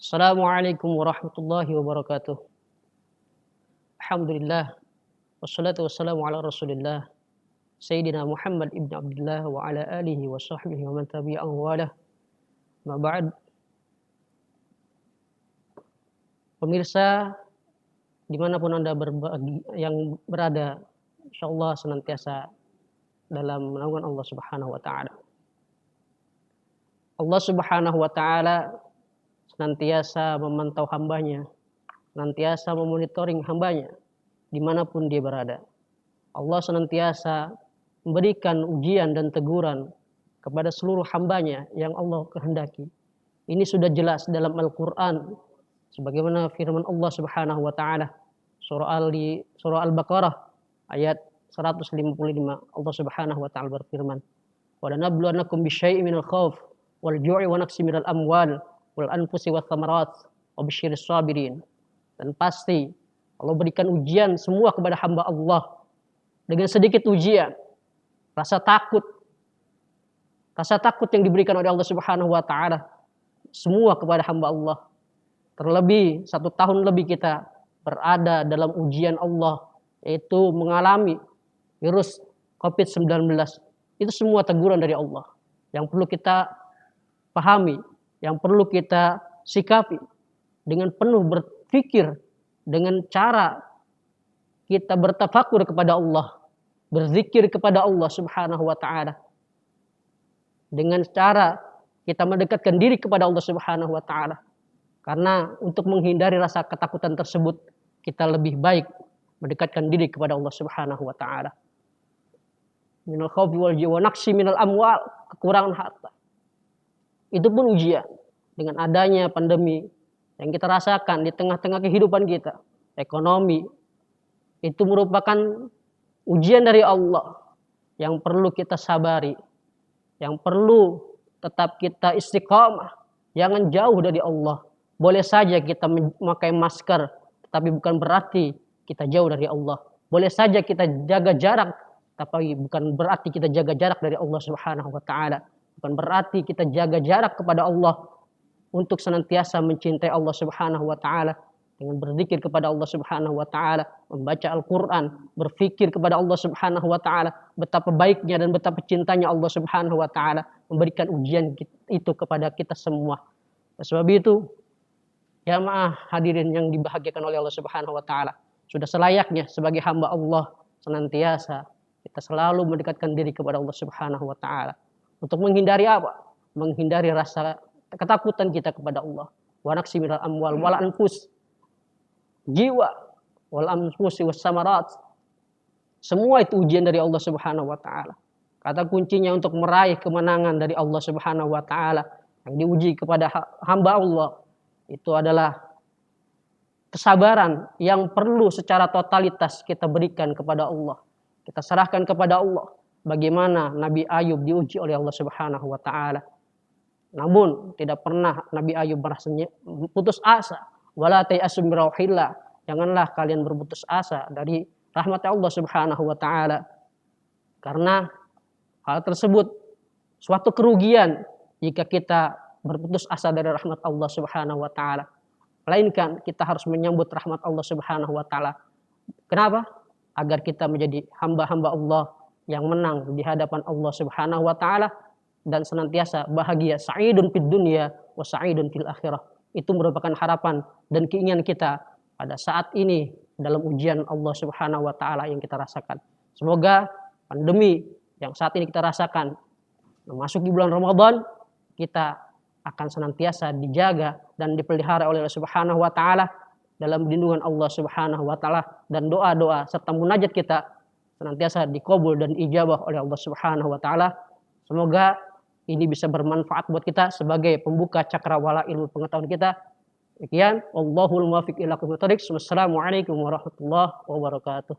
Assalamualaikum warahmatullahi wabarakatuh. Alhamdulillah wassalatu wassalamu ala Rasulillah Sayyidina Muhammad ibn Abdullah wa ala alihi wa sahbihi wa man tabi'ahu wa lah. Ma ba'd. Pemirsa dimanapun Anda yang berada, insyaallah senantiasa dalam naungan Allah Subhanahu wa taala. Allah Subhanahu wa taala senantiasa memantau hambanya, senantiasa memonitoring hambanya dimanapun dia berada. Allah senantiasa memberikan ujian dan teguran kepada seluruh hambanya yang Allah kehendaki. Ini sudah jelas dalam Al-Quran, sebagaimana firman Allah Subhanahu wa taala surah Al-Baqarah ayat 155. Allah Subhanahu wa taala berfirman, "Wa lanabluwannakum bisyai'in minal khauf wal ju'i wa naqsin minal amwal wal anfusi wath thamarat wa basyiris sabirin." Dan pasti Allah berikan ujian semua kepada hamba Allah dengan sedikit ujian, rasa takut yang diberikan oleh Allah Subhanahu wa taala semua kepada hamba Allah. Terlebih 1 tahun lebih kita berada dalam ujian Allah, yaitu mengalami virus COVID-19. Itu semua teguran dari Allah yang perlu kita pahami, yang perlu kita sikapi dengan penuh berpikir, dengan cara kita bertafakur kepada Allah, berzikir kepada Allah Subhanahu wa taala. Dengan cara kita mendekatkan diri kepada Allah Subhanahu wa taala. Karena untuk menghindari rasa ketakutan tersebut, kita lebih baik mendekatkan diri kepada Allah Subhanahu wa taala. Minal khaufi wal ju'i wa naqsi minal amwal, kekurangan harta. Itu pun ujian dengan adanya pandemi yang kita rasakan di tengah-tengah kehidupan kita. Ekonomi itu merupakan ujian dari Allah yang perlu kita sabari, yang perlu tetap kita istiqamah, jangan jauh dari Allah. Boleh saja kita memakai masker, tapi bukan berarti kita jauh dari Allah. Boleh saja kita jaga jarak, tapi bukan berarti kita jaga jarak dari Allah Subhanahu wa taala. Bukan berarti kita jaga jarak kepada Allah untuk senantiasa mencintai Allah Subhanahu wa taala dengan berzikir kepada Allah Subhanahu wa taala, membaca Al-Qur'an, berfikir kepada Allah Subhanahu wa taala, betapa baiknya dan betapa cintanya Allah Subhanahu wa taala memberikan ujian itu kepada kita semua. Sebab itu, jamaah hadirin yang dibahagiakan oleh Allah Subhanahu wa taala, sudah selayaknya sebagai hamba Allah senantiasa kita selalu mendekatkan diri kepada Allah Subhanahu wa taala. Untuk menghindari apa? Menghindari rasa ketakutan kita kepada Allah. Wa naqsi minal amwal wal anfus, jiwa, wal anfusi was samarat. Semua itu ujian dari Allah Subhanahu wa taala. Kata kuncinya untuk meraih kemenangan dari Allah Subhanahu wa taala yang diuji kepada hamba Allah itu adalah kesabaran yang perlu secara totalitas kita berikan kepada Allah. Kita serahkan kepada Allah. Bagaimana Nabi Ayub diuji oleh Allah Subhanahu wa taala. Namun tidak pernah Nabi Ayub merasa putus asa. Wala ta'asu min rauhillah. Janganlah kalian berputus asa dari rahmat Allah Subhanahu wa taala. Karena hal tersebut suatu kerugian jika kita berputus asa dari rahmat Allah Subhanahu wa taala. Melainkan kita harus menyambut rahmat Allah Subhanahu wa taala. Kenapa? Agar kita menjadi hamba-hamba Allah yang menang di hadapan Allah Subhanahu wa taala dan senantiasa bahagia, sa'idun fid dunya wa sa'idun fil akhirah. Itu merupakan harapan dan keinginan kita pada saat ini dalam ujian Allah Subhanahu wa taala yang kita rasakan. Semoga pandemi yang saat ini kita rasakan memasuki bulan Ramadan, kita akan senantiasa dijaga dan dipelihara oleh Allah Subhanahu wa taala dalam lindungan Allah Subhanahu wa taala, dan doa-doa serta munajat kita senantiasa dikabul dan ijabah oleh Allah Subhanahu wa taala. Semoga ini bisa bermanfaat buat kita sebagai pembuka cakrawala ilmu pengetahuan kita. Sekian, wallahul muwaffiq ila aqwamit thoriq. Wassalamualaikum warahmatullahi wabarakatuh.